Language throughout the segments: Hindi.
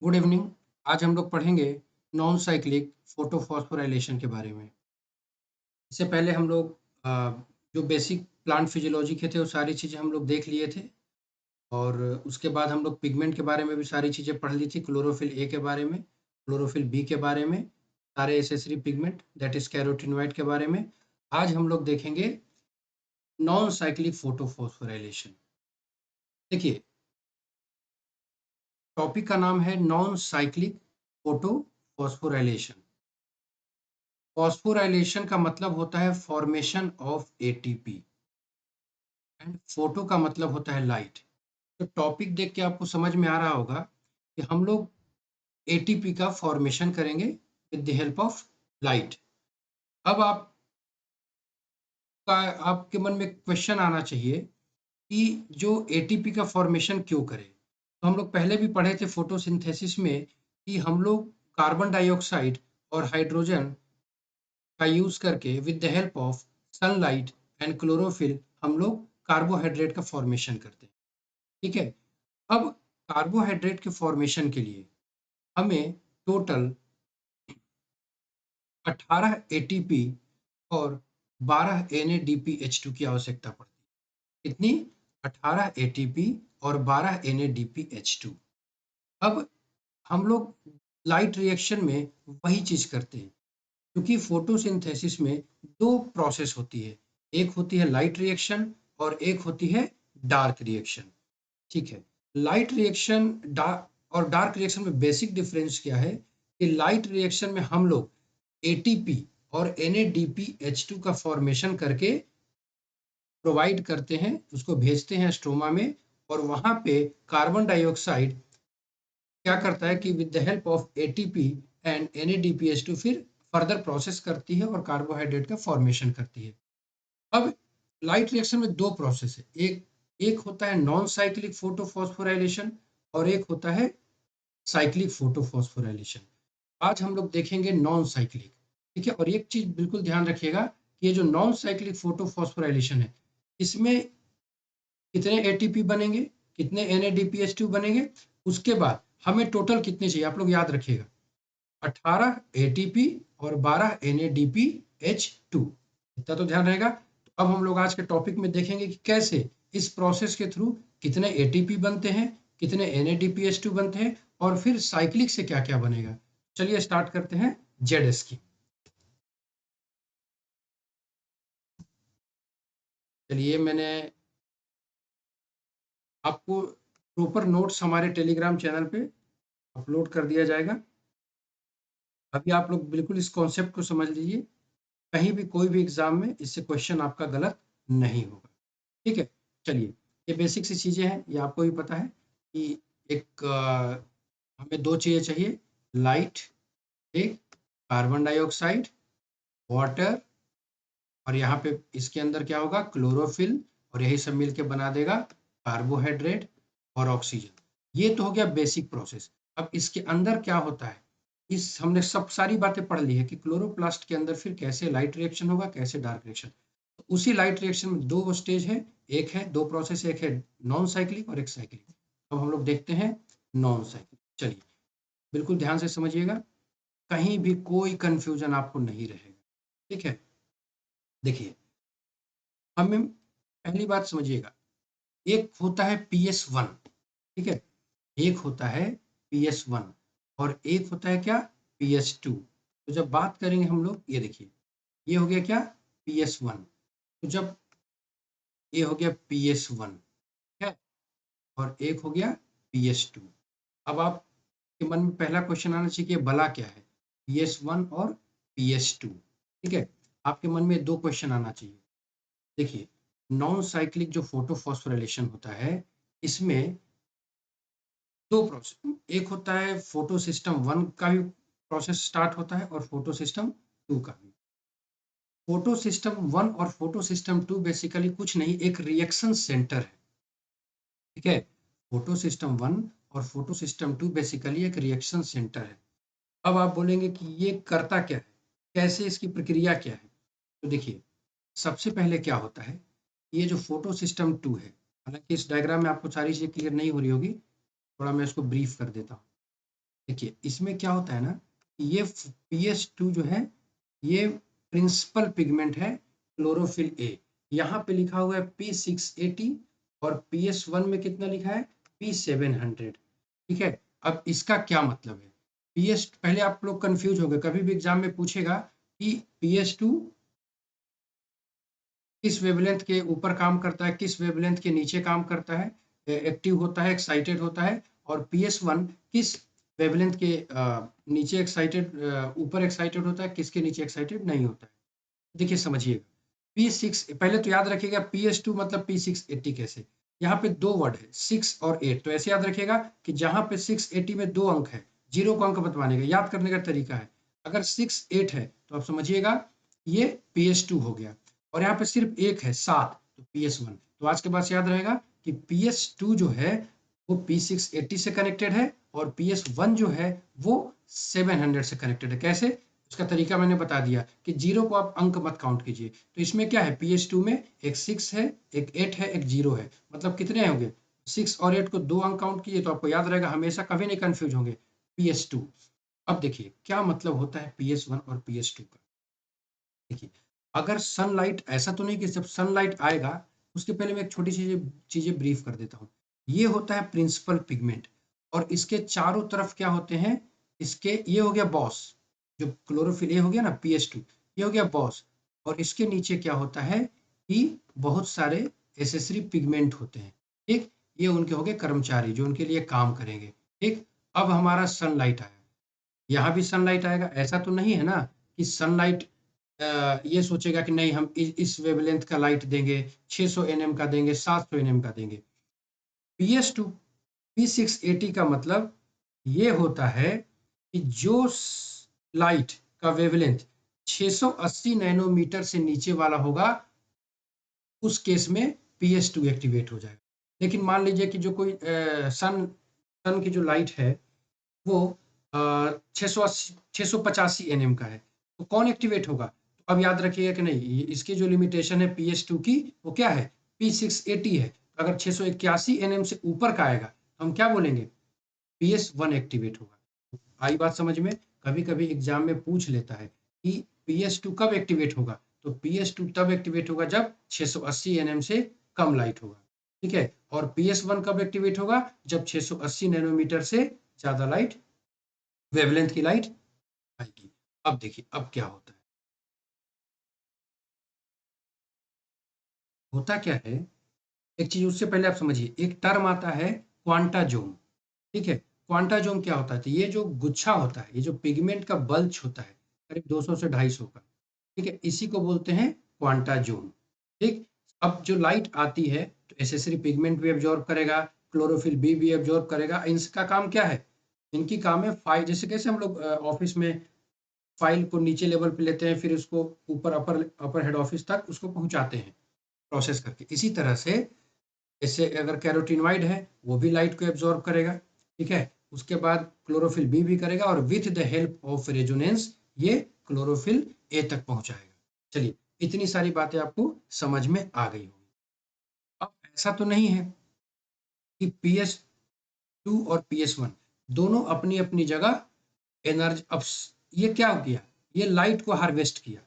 Good evening. आज हम लोग पढ़ेंगे नॉन साइक्लिक फोटोफॉस्फोराइलेशन के बारे में। इससे पहले हम लोग जो बेसिक प्लांट फिजियोलॉजी के थे वो सारी चीज़ें हम लोग देख लिए थे और उसके बाद हम लोग पिगमेंट के बारे में भी सारी चीज़ें पढ़ ली थी। क्लोरोफिल ए के बारे में, क्लोरोफिल बी के बारे में, सारे accessory pigment that is carotenoid के बारे में। आज हम लोग देखेंगे नॉन साइक्लिक फोटोफॉस्फोराइलेशन। देखिए, टॉपिक का नाम है नॉन साइक्लिक फोटोफॉस्फोराइलेशन। फॉस्फोराइलेशन का मतलब होता है formation of ATP and photo का मतलब होता है लाइट। तो टॉपिक देख के आपको समझ में आ रहा होगा कि हम लोग एटीपी का फॉर्मेशन करेंगे with the help of light. अब आपके मन में क्वेश्चन आना चाहिए कि जो एटीपी का फॉर्मेशन क्यों करें। तो हम लोग पहले भी पढ़े थे फोटोसिंथेसिस में कि हम लोग कार्बन डाइऑक्साइड और हाइड्रोजन का यूज करके with the help of sunlight and chlorophyll हम लोग कार्बोहाइड्रेट का फॉर्मेशन करते हैं। ठीक है। अब कार्बोहाइड्रेट के फॉर्मेशन के लिए हमें टोटल 18 एटीपी और 12 NADPH2 की आवश्यकता पड़ती है। कितनी? 18 एटीपी और 12 NADPH2। अब हम लोग लाइट रिएक्शन में वही चीज करते हैं, क्योंकि फोटोसिंथेसिस में दो प्रोसेस होती है। एक होती है लाइट रिएक्शन और एक होती है डार्क रिएक्शन। ठीक है। लाइट रिएक्शन और डार्क रिएक्शन में बेसिक डिफरेंस क्या है कि लाइट रिएक्शन में हम लोग एटीपी और NADPH2 का फॉर्मेशन करके प्रोवाइड करते हैं, उसको भेजते हैं स्ट्रोमा में, और वहां पे कार्बन डाइऑक्साइड क्या करता है कि with the help of ATP and NADPH2 फिर फर्दर प्रोसेस करती है और कार्बोहाइड्रेट का फॉर्मेशन करती है। अब लाइट रिएक्शन में दो प्रोसेस है। एक एक होता है नॉन साइक्लिक फोटोफॉस्फोराइलेशन और एक होता है साइक्लिक फोटोफॉस्फोराइलेशन। आज हम लोग देखेंगे नॉन साइक्लिक। ठीक है। और एक चीज बिल्कुल ध्यान रखिएगा कि ये जो नॉन साइक्लिक फोटोफॉस्फोराइलेशन है, इसमें कितने एटीपी बनेंगे, कितने NADPH2 बनेंगे, उसके बाद हमें टोटल कितने चाहिए आप लोग याद रखिएगा। 18 एटीपी और 12 NADPH2। इतना तो ध्यान रहेगा। तो अब हम लोग आज के टॉपिक में देखेंगे कि कैसे इस प्रोसेस के थ्रू कितने एटीपी बनते हैं, कितने NADPH2 बनते हैं, और फिर साइक्लिक से क्या क्या बनेगा। चलिए स्टार्ट करते हैं जेड की। चलिए, मैंने आपको प्रॉपर नोट्स हमारे टेलीग्राम चैनल पे अपलोड कर दिया जाएगा। अभी आप लोग बिल्कुल इस कॉन्सेप्ट को समझ लीजिए, कहीं भी कोई भी एग्जाम में इससे क्वेश्चन आपका गलत नहीं होगा। ठीक है। चलिए, ये बेसिक सी चीजें हैं, ये आपको भी पता है कि एक हमें दो चीजें चाहिए, लाइट, एक कार्बन डाइऑक्साइड, वाटर, और यहाँ पे इसके अंदर क्या होगा, क्लोरोफिल, और यही सब मिलके बना देगा कार्बोहाइड्रेट और ऑक्सीजन। ये तो हो गया बेसिक प्रोसेस। अब इसके अंदर क्या होता है, इस हमने सब सारी बातें पढ़ ली है कि क्लोरोप्लास्ट के अंदर फिर कैसे लाइट रिएक्शन होगा, कैसे डार्क रिएक्शन। तो उसी लाइट रिएक्शन में दो स्टेज है, एक है दो प्रोसेस, एक है नॉन साइक्लिक और एक साइक्लिक। अब हम लोग देखते हैं नॉन साइक्लिक। चलिए, बिल्कुल ध्यान से समझिएगा, कहीं भी कोई कंफ्यूजन आपको नहीं रहेगा। ठीक है। देखिए, हमें पहली बात समझिएगा, एक होता है PS1। ठीक है। एक होता है PS1 और एक होता है क्या, PS2। तो जब बात करेंगे हम लोग, ये देखिए, ये हो गया क्या, PS1। तो जब ये हो गया PS1 है, और एक हो गया PS2। अब आपके मन में पहला क्वेश्चन आना चाहिए कि ये भला क्या है, PS1 और PS2। ठीक है। आपके मन में दो क्वेश्चन आना चाहिए। देखिए, नॉन साइक्लिक जो फोटोफॉस्फोराइलेशन होता है, इसमें दो प्रोसेस, एक होता है फोटो सिस्टम 1 का भी प्रोसेस स्टार्ट होता है और फोटो सिस्टम 2 का भी। फोटो सिस्टम 1 और फोटो सिस्टम 2 बेसिकली कुछ नहीं, एक रिएक्शन सेंटर है। ठीक है। फोटो सिस्टम 1 और फोटो सिस्टम 2 बेसिकली एक रिएक्शन सेंटर है। अब आप बोलेंगे कि ये करता क्या है, कैसे इसकी प्रक्रिया क्या है। तो देखिए, सबसे पहले क्या होता है, ये जो फोटो सिस्टम 2 है, हालांकि इस डायग्राम में आपको सारी चीजें क्लियर नहीं हो रही होगी, थोड़ा मैं इसको ब्रीफ कर देता हूँ। देखिए इसमें क्या होता है ना, ये PS2 जो है ये प्रिंसिपल पिगमेंट है क्लोरोफिल ए। यहाँ पे लिखा हुआ है P680 और PS1 में कितना लिखा है P700। ठीक है, अब इसका क्या मतलब है? PS पहले आप लोग कंफ्यूज हो गए, कभी भी एग्जाम में पूछेगा कि PS2 किस वेवलेंथ के ऊपर काम करता है, किस वेवलेंथ के नीचे काम करता है, एक्टिव होता है, एक्साइटेड होता है, और PS1 किस वेवलेंथ के नीचे एक्साइटेड, ऊपर एक्साइटेड होता है, किसके नीचे एक्साइटेड नहीं होता है। देखिए समझिएगा, P6 पहले तो याद रखिएगा PS2 मतलब P680 कैसे। यहाँ पे दो वर्ड है 6 और 8, तो ऐसे याद रखिएगा कि जहाँ पे 680 में 2 अंक है, 0 को अंक बतवाने का याद करने का तरीका है। अगर 6 8 है तो आप समझिएगा ये PS2 हो गया, और यहाँ पे सिर्फ एक है 7, तो PS1। तो आज के बाद से याद रहेगा कि PS2 जो है वो P680 से कनेक्टेड है, और PS1 जो है वो 700 से कनेक्टेड है। कैसे? उसका तरीका मैंने बता दिया कि 0 को आप अंक मत काउंट कीजिए। तो इसमें क्या है, PS2 में एक 6 है, एक 8 है, एक 0 है, मतलब कितने होंगे? 6 और 8 को 2 अंक काउंट कीजिए तो आपको याद रहेगा, हमेशा कभी नहीं कंफ्यूज होंगे, PS2। अब देखिए क्या मतलब होता है PS1 और PS2 का। देखिए, अगर सनलाइट, ऐसा तो नहीं कि जब सनलाइट आएगा, उसके पहले मैं एक छोटी सी चीजें ब्रीफ कर देता हूँ। ये होता है प्रिंसिपल पिगमेंट, और इसके चारों तरफ क्या होते हैं, इसके ये हो गया बॉस, जो क्लोरोफिल ये हो गया ना PS2, ये हो गया बॉस, और इसके नीचे क्या होता है कि बहुत सारे एसेसरी पिगमेंट होते हैं। ठीक, ये उनके हो गए कर्मचारी जो उनके लिए काम करेंगे। ठीक, अब हमारा सनलाइट आया, यहाँ भी सनलाइट आएगा, ऐसा तो नहीं है ना कि सनलाइट ये सोचेगा कि नहीं हम इस वेवलेंथ का लाइट देंगे, 600 nm का देंगे, 700 nm का देंगे। PS2 P680 का मतलब ये होता है कि जो लाइट का वेवलेंथ 680 नैनोमीटर से नीचे वाला होगा, उस केस में PS2 एक्टिवेट हो जाएगा। लेकिन मान लीजिए कि जो कोई सन सन की जो लाइट है वो 685 nm का है, तो कौन एक्टिवेट होगा? तो अब याद रखिएगा कि नहीं, इसकी जो लिमिटेशन है PS2 की वो क्या है, P680 है। तो अगर 681 nm से ऊपर का आएगा तो हम क्या बोलेंगे, PS1 एक्टिवेट होगा। आई बात समझ में? कभी कभी एग्जाम में पूछ लेता है कि PS2 कब एक्टिवेट होगा, तो PS2 तब एक्टिवेट होगा जब 680 nm से कम लाइट होगा। ठीक है, और PS1 कब एक्टिवेट होगा, जब 680 नैनोमीटर से ज्यादा लाइट, वेवलेंथ की लाइट आएगी। अब देखिए अब क्या होता है, होता क्या है, एक चीज उससे पहले आप समझिए, एक टर्म आता है क्वांटा जोन। ठीक है, क्वांटा जोन क्या होता है, तो ये जो गुच्छा होता है, ये जो पिगमेंट का बल्ज होता है करीब 200 से 250 का, ठीक है, इसी को बोलते हैं क्वांटा जोन। ठीक, अब जो लाइट आती है तो एसेसरी पिगमेंट भी एब्जॉर्ब करेगा, क्लोरोफिल बी भी एब्जॉर्ब करेगा। इनका काम क्या है, इनकी काम है फाइल, जैसे कैसे हम लोग ऑफिस में फाइल को नीचे लेवल पे लेते हैं, फिर उसको ऊपर अपर अपर हेड ऑफिस तक उसको पहुंचाते हैं प्रोसेस करके, इसी तरह से जैसे अगर कैरोटीनॉइड है वो भी लाइट को एब्जॉर्ब करेगा। ठीक है, उसके बाद क्लोरोफिल बी भी करेगा, और with the help of resonance ये क्लोरोफिल ए तक पहुंचाएगा। चलिए, इतनी सारी बातें आपको समझ में आ गई होंगी। अब ऐसा तो नहीं है कि PS2 और PS1 दोनों अपनी अपनी जगह एनर्जी, अब ये क्या हो गया, ये लाइट को हार्वेस्ट किया।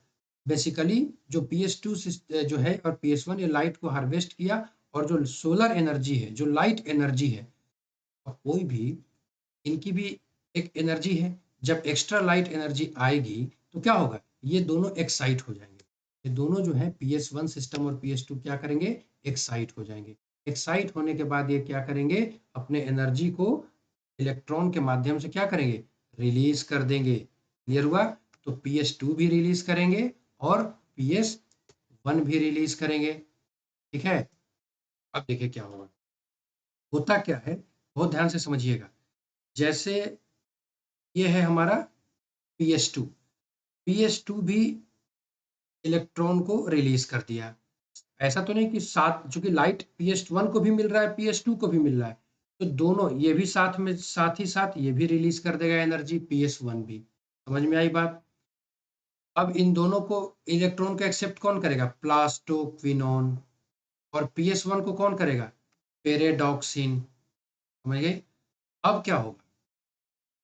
बेसिकली जो PS2 जो है और PS1, ये लाइट को हार्वेस्ट किया, और जो सोलर एनर्जी है, जो लाइट एनर्जी है, अब कोई भी, इनकी भी एक एनर्जी है। जब एक्स्ट्रा लाइट एनर्जी आएगी तो क्या होगा, ये दोनों एक्साइट हो जाएंगे। ये दोनों जो है PS1 सिस्टम और PS2 क्या करेंगे, एक्साइट हो जाएंगे। एक्साइट होने के बाद ये क्या करेंगे, अपने एनर्जी को इलेक्ट्रॉन के माध्यम से क्या करेंगे, रिलीज कर देंगे। क्लियर हुआ? तो PS2 भी रिलीज करेंगे और PS1 भी रिलीज करेंगे। ठीक है, अब देखिए क्या होगा, होता क्या है, बहुत ध्यान से समझिएगा। जैसे ये है हमारा PS2, PS2 भी इलेक्ट्रॉन को रिलीज कर दिया। ऐसा तो नहीं कि साथ, चूंकि लाइट PS1 को भी मिल रहा है, PS2 को भी मिल रहा है, तो दोनों ये भी साथ में, साथ ही साथ ये भी रिलीज कर देगा एनर्जी, PS1 भी। समझ में आई बात? अब इन दोनों को, इलेक्ट्रॉन को एक्सेप्ट कौन करेगा, प्लास्टोक्विनोन, और PS1 को कौन करेगा, पेरेडॉक्सिन। समझ गए? अब क्या होगा,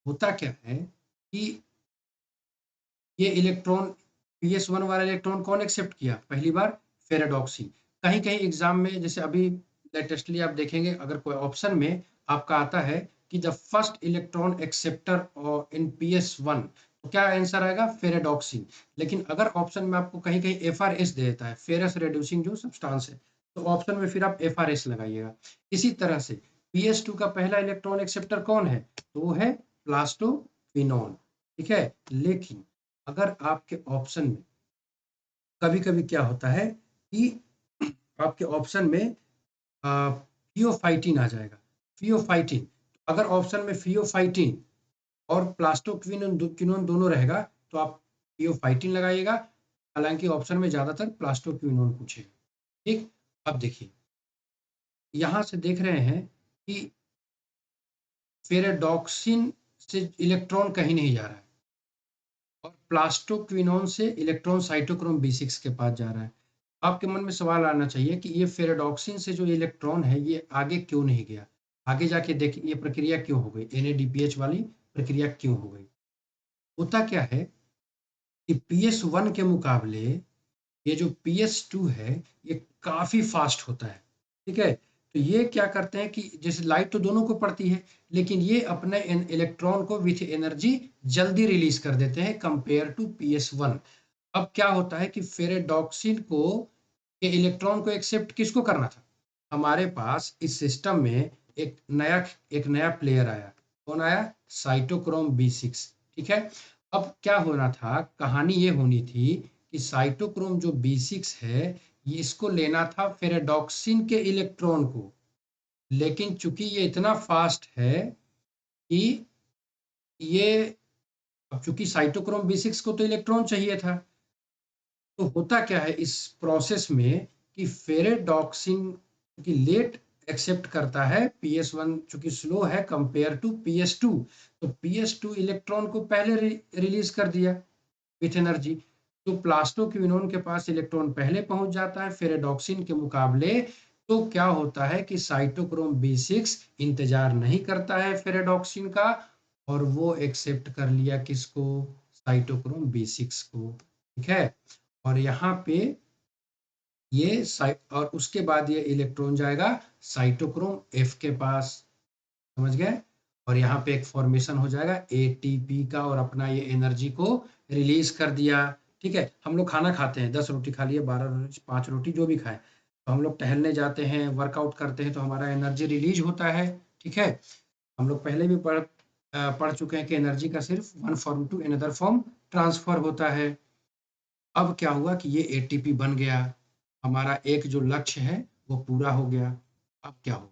होता क्या है कि ये इलेक्ट्रॉन PS1 वाला इलेक्ट्रॉन कौन एक्सेप्ट किया पहली बार? फेरेडॉक्सी। कहीं कहीं एग्जाम में जैसे अभी लेटेस्टली आप देखेंगे अगर कोई ऑप्शन में आपका आता है कि the first electron acceptor in PS1 तो क्या आंसर आएगा? फेरेडॉक्सी। लेकिन अगर ऑप्शन में आपको कहीं कहीं FRS दे देता है, फेरस रेड्यूसिंग जो सब्सटेंस है, तो ऑप्शन में फिर आप FRS लगाइएगा। इसी तरह से PS2 का पहला इलेक्ट्रॉन एक्सेप्टर कौन है? तो वो है प्लास्टोक्विनोन। ठीक है, लेकिन अगर आपके ऑप्शन में कभी-कभी क्या होता है कि आपके ऑप्शन में फियोफाइटिन आ जाएगा। फियोफाइटिन, अगर ऑप्शन में फियोफाइटिन और प्लास्टोक्विनोन क्विनोन दोनों रहेगा तो आप फियोफाइटिन लगाइएगा, हालांकि ऑप्शन में ज्यादातर प्लास्टोक्विनोन पूछेगा। ठीक, अब देखिए यहां से देख रहे हैं कि फेरेडॉक्सिन से इलेक्ट्रॉन कहीं नहीं जा रहा है और प्लास्टोक्विनोन से इलेक्ट्रॉन साइटोक्रोम B6 के पास जा रहा है। आपके मन में सवाल आना चाहिए कि ये फेरेडॉक्सिन से जो इलेक्ट्रॉन है ये आगे क्यों नहीं गया? आगे जाके देखिए ये प्रक्रिया क्यों हो गई? NADPH वाली प्रक्रिया क्यों हो गई? होता क्या है कि PS1 के मुकाबले ये जो PS2 है ये काफी फास्ट होता है। ठीक है, तो ये क्या करते हैं कि जैसे लाइट तो दोनों को पड़ती है, लेकिन ये अपने इलेक्ट्रॉन को विथ एनर्जी जल्दी रिलीज कर देते हैं कंपेयर टू PS1। अब क्या होता है कि फेरेडॉक्सिन को ये इलेक्ट्रॉन को एक्सेप्ट किसको करना था? हमारे पास इस सिस्टम में एक नया प्लेयर आया। कौन आया? Cytochrome B6। ठीक है, अब क्या होना था, कहानी ये होनी थी कि साइटोक्रोम जो B6 है ये इसको लेना था फेरेडॉक्सिन के इलेक्ट्रॉन को, लेकिन चूंकि ये इतना फास्ट है कि ये, अब चूंकि साइटोक्रोम B6 को तो इलेक्ट्रॉन चाहिए था, तो होता क्या है इस प्रोसेस में कि फेरेडॉक्सिन की लेट एक्सेप्ट करता है PS1, चूंकि स्लो है कंपेयर टू PS2, तो PS2 इलेक्ट्रॉन को पहले रिलीज कर दिया विथ एनर्जी, तो प्लास्टोक्विनोन के पास इलेक्ट्रॉन पहले पहुंच जाता है फेरेडॉक्सिन के मुकाबले। तो क्या होता है कि साइटोक्रोम B6 इंतजार नहीं करता है फेरेडॉक्सिन का और वो एक्सेप्ट कर लिया किसको? साइटोक्रोम B6 को। ठीक है, और यहाँ पे ये और उसके बाद ये इलेक्ट्रॉन जाएगा साइटोक्रोम F के पास। समझ गए? और यहाँ पे एक फॉर्मेशन हो जाएगा ATP का और अपना ये एनर्जी को रिलीज कर दिया। ठीक है, हम लोग खाना खाते हैं, 10 रोटी खा लिए, 12 रोटी, 5 रोटी जो भी खाएं, तो हम लोग टहलने जाते हैं, वर्कआउट करते हैं तो हमारा एनर्जी रिलीज होता है। ठीक है, हम लोग पहले भी पढ़ चुके हैं कि एनर्जी का सिर्फ one form to another form transfer होता है। अब क्या हुआ कि ये ATP बन गया, हमारा एक जो लक्ष्य है वो पूरा हो गया। अब क्या होगा?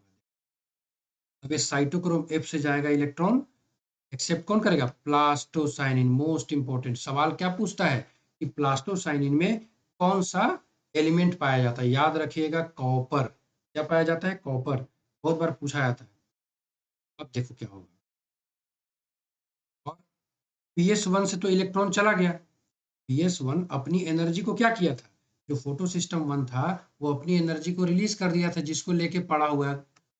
अब ये साइटोक्रोम F से जाएगा इलेक्ट्रॉन, एक्सेप्ट कौन करेगा? प्लास्टोसाइनिन। मोस्ट इंपॉर्टेंट सवाल क्या पूछता है कि प्लास्टोसाइनिन में कौन सा एलिमेंट पाया जाता है? याद रखिएगा, कॉपर। क्या पाया जाता है? कॉपर। बहुत बार पूछा जाता है। अब देखो क्या होगा, और PS1 से तो इलेक्ट्रॉन चला गया। PS1 अपनी एनर्जी को क्या किया था? जो फोटो सिस्टम 1 था वो अपनी एनर्जी को रिलीज कर दिया था, जिसको लेके पड़ा हुआ है,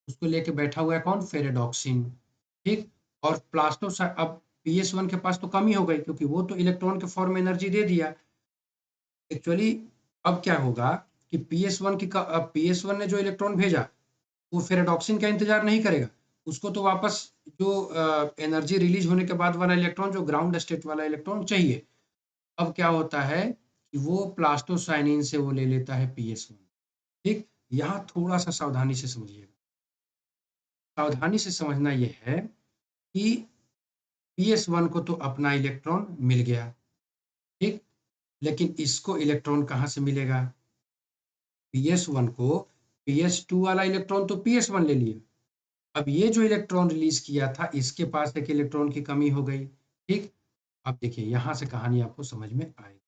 उसको लेके बैठा हुआ है कौन? फेरेडॉक्सिन। ठीक, और प्लास्टो अब PS1 के पास तो कमी हो गई क्योंकि वो तो इलेक्ट्रॉन के फॉर्म में एनर्जी दे दिया। एक्चुअली अब क्या होगा कि PS1 ने जो इलेक्ट्रॉन भेजा वो फेरेडॉक्सिन का इंतजार नहीं करेगा, उसको तो वापस जो एनर्जी रिलीज होने के बाद वाला इलेक्ट्रॉन, जो ग्राउंड स्टेट वाला इलेक्ट्रॉन चाहिए। अब क्या होता है कि वो प्लास्टोसाइनिन से वो ले लेता है PS1। ठीक, यहाँ थोड़ा सा सावधानी से समझिएगा। सावधानी से समझना यह है कि PS1 को तो अपना इलेक्ट्रॉन मिल गया। ठीक, लेकिन इसको इलेक्ट्रॉन कहाँ से मिलेगा? PS1 को PS2 वाला इलेक्ट्रॉन तो PS1 ले लिया, अब ये जो इलेक्ट्रॉन रिलीज किया था इसके पास एक इलेक्ट्रॉन की कमी हो गई। ठीक, अब देखिए यहां से कहानी आपको समझ में आएगी।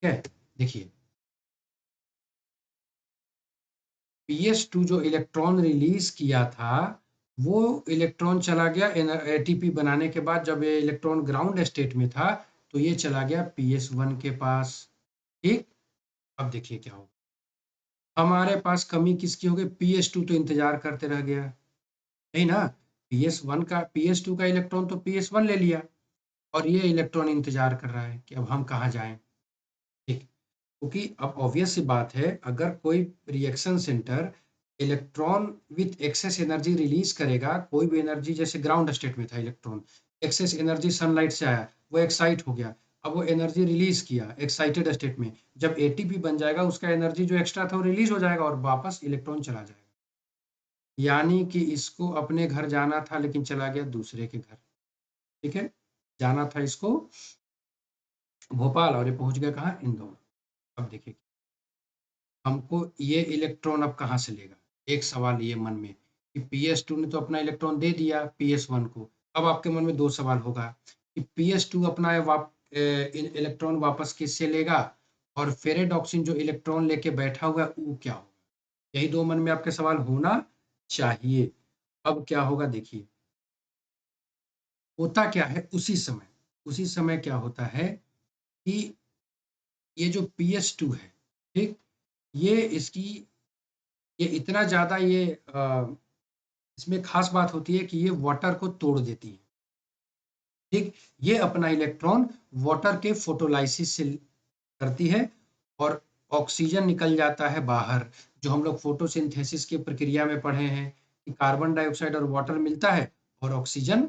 ठीक है, देखिए PS2 जो इलेक्ट्रॉन रिलीज किया था वो इलेक्ट्रॉन चला गया ATP बनाने के बाद, जब ये इलेक्ट्रॉन ग्राउंड स्टेट में था तो ये चला गया PS1 के पास। ठीक, अब देखिए क्या होगा, हमारे पास कमी किसकी हो गई? PS2 तो इंतजार करते रह गया, नहीं ना? PS2 का इलेक्ट्रॉन तो PS1 ले लिया और ये इलेक्ट्रॉन इंतजार कर रहा है कि अब हम कहाँ जाएं। ठीक, क्योंकि अब ऑब्वियस सी बात है, अगर कोई reaction centre electron with access energy release करेगा, कोई भी एनर्जी, जैसे ग्राउंड स्टेट में था इलेक्ट्रॉन, एक्सेस एनर्जी सनलाइट से आया, वो एक्साइट हो गया, अब वो एनर्जी रिलीज किया एक्साइटेड स्टेट में, जब एटीपी बन जाएगा उसका एनर्जी जो एक्स्ट्रा था वो रिलीज हो जाएगा और वापस इलेक्ट्रॉन चला जाएगा। यानी कि इसको अपने घर जाना था लेकिन चला गया दूसरे के घर। ठीक है, जाना था इसको भोपाल और ये पहुंच गया कहाँ, इंदौर। अब देखिए हमको ये इलेक्ट्रॉन अब कहाँ से लेगा, एक सवाल ये मन में कि PS2 ने तो अपना इलेक्ट्रॉन दे दिया PS1 को। अब आपके मन में दो सवाल होगा कि PS2 अपना इलेक्ट्रॉन वापस किससे लेगा और फेरेडॉक्सिन जो इलेक्ट्रॉन लेके बैठा हुआ है वो क्या होगा। यही दो मन में आपके सवाल होना चाहिए। अब क्या होगा देखिए, होता क्या है उसी समय क्या होता है कि ये जो PS2 है, ठीक, ये इसकी ये इतना ज़्यादा इसमें खास बात होती है कि ये वाटर को तोड़ देती है। ठीक, ये अपना इलेक्ट्रॉन वाटर के फोटोलाइसिस से करती है और ऑक्सीजन निकल जाता है बाहर, जो हम लोग फोटोसिंथेसिस की प्रक्रिया में पढ़े हैं कि कार्बन डाइऑक्साइड और वाटर मिलता है और ऑक्सीजन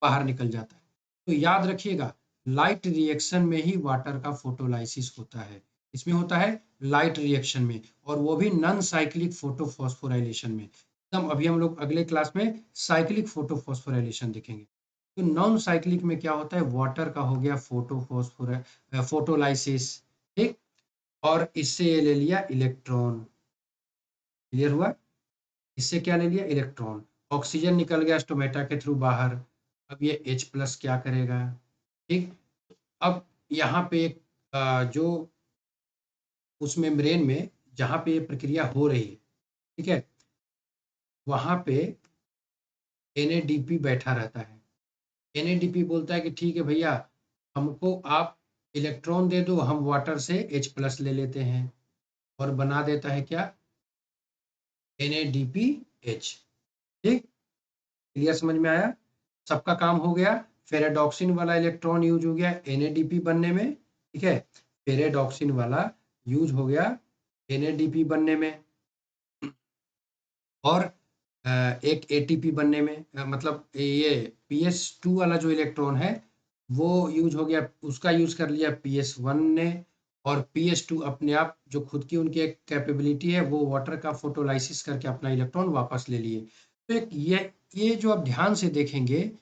बाहर निकल जाता है। तो याद रखिएगा, लाइट रिएक्शन में ही वाटर का फोटोलाइसिस होता है। इसमें होता है लाइट रिएक्शन में, और वो भी नॉन साइक्लिक फोटोफॉस्फोराइलेशन में। एकदम अभी हम लोग अगले क्लास में साइक्लिक फोटोफॉस्फोराइलेशन देखेंगे। तो नॉन साइक्लिक में क्या होता है, वाटर का हो गया फोटोलाइसिस, ठीक, और इससे ये ले लिया इलेक्ट्रॉन। क्लियर हुआ, इससे क्या ले लिया, इलेक्ट्रॉन। ऑक्सीजन निकल गया स्टोमेटा के थ्रू बाहर। अब ये H+ क्या करेगा, ठीक। अब यहाँ पे एक जो उस मेम्ब्रेन में जहाँ पे ये प्रक्रिया हो रही है, ठीक है, वहाँ पे NADP बैठा रहता है। NADP बोलता है कि ठीक है भैया, हमको आप इलेक्ट्रॉन दे दो, हम वाटर से H+ ले लेते हैं, और बना देता है क्या, NADPH। ठीक, क्लियर, समझ में आया, सबका काम हो गया। फेरेडॉक्सिन वाला इलेक्ट्रॉन यूज हो गया NADP बनने में, ठीक है, फेरेडॉक्सिन वाला यूज हो गया NADP बनने में, और एक ATP बनने में, मतलब ये PS2 वाला जो इलेक्ट्रॉन है वो यूज हो गया, उसका यूज कर लिया PS1 ने, और PS2 अपने आप जो खुद की उनकी एक कैपेबिलिटी है, वो वाटर का फोटोलाइसिस करके अपना इलेक्ट्रॉन वापस ले लिए। तो एक ये जो आप ध्यान से देखेंगे,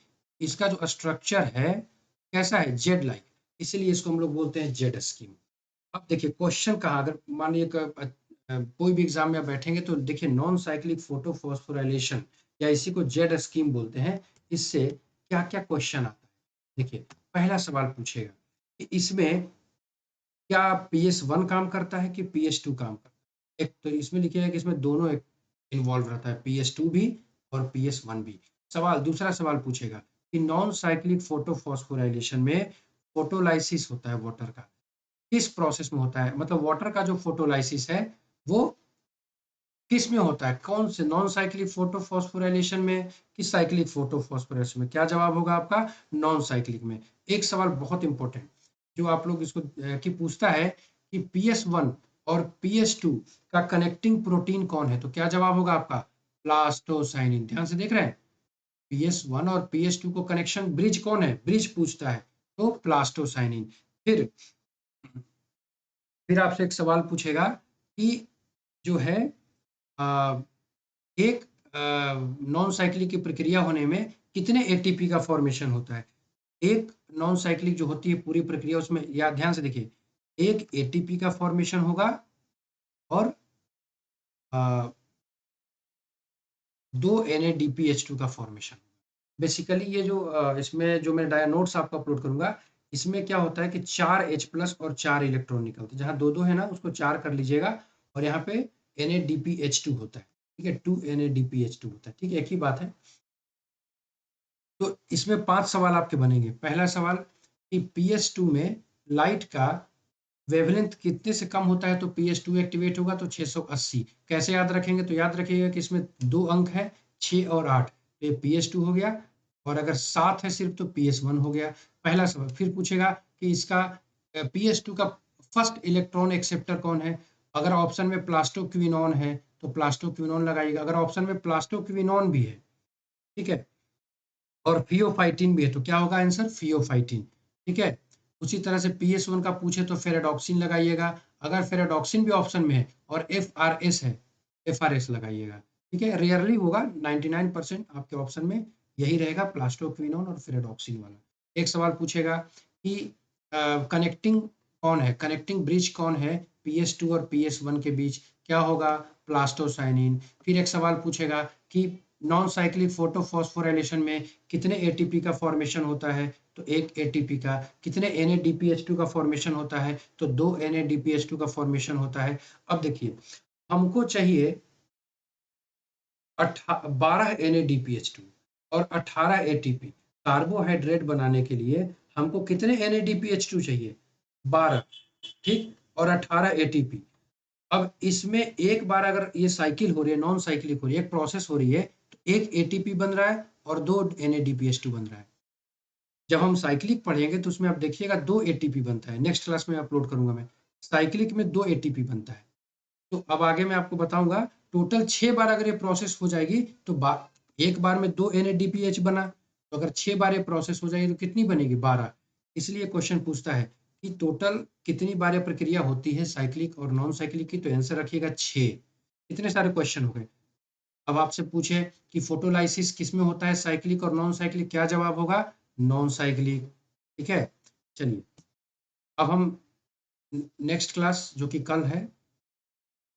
इसका जो स्ट्रक्चर है कैसा है, जेड लाइक, इसीलिए इसको हम लोग बोलते हैं जेड स्कीम। अब देखिए क्वेश्चन कहाँ, अगर मान लीजिए कोई भी एग्जाम में आप बैठेंगे तो देखिए नॉन साइक्लिक फोटोफॉस्फोराइलेशन, या इसी को जेड स्कीम बोलते हैं, इससे क्या क्या क्वेश्चन आता है। देखिए पहला सवाल पूछेगा कि इसमें क्या PS1 काम करता है कि PS2 काम करता है। एक तो इसमें लिखिएगा कि इसमें दोनों इन्वॉल्व रहता है, PS2 भी और PS1 भी। सवाल, दूसरा सवाल पूछेगा कि नॉन साइक्लिक फोटोफॉस्फोराइलेशन में फोटोलाइसिस होता है वाटर का, किस प्रोसेस में होता है, मतलब वाटर का जो फोटोलाइसिस है वो किस में होता है, कौन से, नॉन साइक्लिक फोटोफॉस्फोराइलेशन में कि साइक्लिक फोटोफॉस्फोराइलेशन में। क्या जवाब होगा आपका, नॉन साइक्लिक में। एक सवाल बहुत इंपॉर्टेंट जो आप लोग इसको कि पूछता है कि PS1 और PS2 का कनेक्टिंग प्रोटीन कौन है, तो क्या जवाब होगा आपका, प्लास्टोसाइनिन। ध्यान से देख रहे हैं, PS1 और PS2 को कनेक्शन ब्रिज कौन है, ब्रिज पूछता है तो प्लास्टोसाइनिन। फिर आपसे एक सवाल पूछेगा कि जो है अ, एक नॉन साइक्लिक की प्रक्रिया होने में कितने एटीपी का फॉर्मेशन होता है। एक नॉन साइक्लिक जो होती है पूरी प्रक्रिया, उसमें या ध्यान से देखिए, एक एटीपी का फॉर्मेशन होगा और अ, 2 NADPH2 का फॉर्मेशन। बेसिकली ये जो इसमें जो मैं नोट्स आपको अपलोड करूंगा, इसमें क्या होता है कि 4 H+ और 4 इलेक्ट्रॉन निकलते हैं, जहाँ दो दो है ना उसको 4 कर लीजिएगा, और यहाँ पे NADPH2 होता है, ठीक है, 2 NADPH2 होता है, ठीक है, एक ही बात है। तो इसमें 5 सवाल आपके बनेंगे। पहला सवाल कि PS2 में लाइट का वेवलेंथ कितने से कम होता है तो PS2 एक्टिवेट होगा, तो 680। कैसे याद रखेंगे, तो याद रखिएगा कि इसमें दो अंक है 6 और 8, तो ये PS2 हो गया, और अगर 7 है सिर्फ तो PS1 हो गया। पहला सवाल फिर पूछेगा कि इसका PS2 का फर्स्ट इलेक्ट्रॉन एक्सेप्टर कौन है। अगर ऑप्शन में प्लास्टोक्विनोन है तो प्लास्टोक्विनोन लगाइएगा, अगर ऑप्शन में प्लास्टोक्विनोन भी है, ठीक है, और फियोफाइटिन भी है तो क्या होगा आंसर, फियोफाइटिन, ठीक है। उसी तरह से PS1 का पूछे तो फेरेडॉक्सिन लगाइएगा, अगर फेरेडॉक्सिन भी ऑप्शन में है और FRS है, FRS लगाइएगा, ठीक है। रेयरली होगा, 99% आपके ऑप्शन में यही रहेगा, प्लास्टोक्विनोन और फेरेडॉक्सिन वाला। एक सवाल पूछेगा कि कनेक्टिंग कौन है, कनेक्टिंग ब्रिज कौन है PS2 और PS1 के बीच, क्या होगा, प्लास्टोसाइनिन। फिर एक सवाल पूछेगा कि नॉन साइक्लिक फोटोफॉस्फोराइलेशन में कितने एटीपी का फॉर्मेशन होता है, तो एक एटीपी का। कितने NADPH2 का फॉर्मेशन होता है, तो 2 NADPH2 का फॉर्मेशन होता है। अब देखिए हमको चाहिए 12 NADPH2 और 18 ATP। कार्बोहाइड्रेट बनाने के लिए हमको कितने NADPH2 चाहिए, 12, ठीक, और 18 ATP। अब इसमें एक बार अगर ये साइकिल हो रही है, नॉन साइक्लिक हो रही है, एक प्रोसेस हो रही है, तो एक एटीपी बन रहा है और 2 NADPH2 बन रहा है। जब हम साइक्लिक पढ़ेंगे तो उसमें आप देखिएगा 2 एटीपी बनता है, नेक्स्ट क्लास में अपलोड करूंगा मैं। साइक्लिक में 2 एटीपी बनता है। तो अब आगे मैं आपको बताऊंगा, टोटल 6 बार अगर ये प्रोसेस हो जाएगी तो एक बार में 2 NADPH बना, तो अगर 6 बार ये प्रोसेस हो जाएगी तो कितनी बनेगी, 12। इसलिए क्वेश्चन पूछता है कि टोटल कितनी बार ये प्रक्रिया होती है साइक्लिक और नॉन साइक्लिक की, तो आंसर रखिएगा 6। इतने सारे क्वेश्चन हो गए। अब आपसे पूछे कि फोटोलाइसिस किसमें होता है, साइक्लिक और नॉन साइक्लिक, क्या जवाब होगा, नॉन साइक्लिक, ठीक है। चलिए अब हम नेक्स्ट क्लास जो कि कल है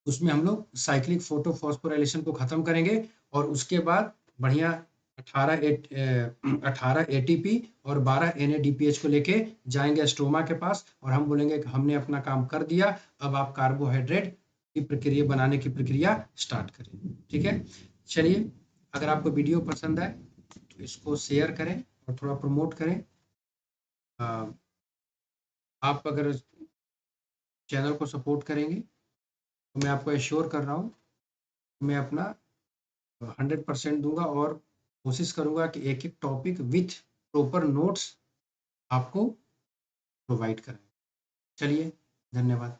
उसमें हम लोग साइक्लिक फोटोफॉस्फोराइलेशन को खत्म करेंगे, और उसके बाद बढ़िया 18 एटीपी और 12 NADPH को लेके जाएंगे स्ट्रोमा के पास, और हम बोलेंगे कि हमने अपना काम कर दिया, अब आप कार्बोहाइड्रेट की प्रक्रिया बनाने की प्रक्रिया स्टार्ट करें, ठीक है। चलिए अगर आपको वीडियो पसंद आए तो इसको शेयर करें और थोड़ा प्रमोट करें। आप अगर चैनल को सपोर्ट करेंगे तो मैं आपको एश्योर कर रहा हूँ, मैं अपना 100% दूंगा और कोशिश करूंगा कि एक एक टॉपिक विथ प्रॉपर नोट्स आपको प्रोवाइड करें। चलिए, धन्यवाद।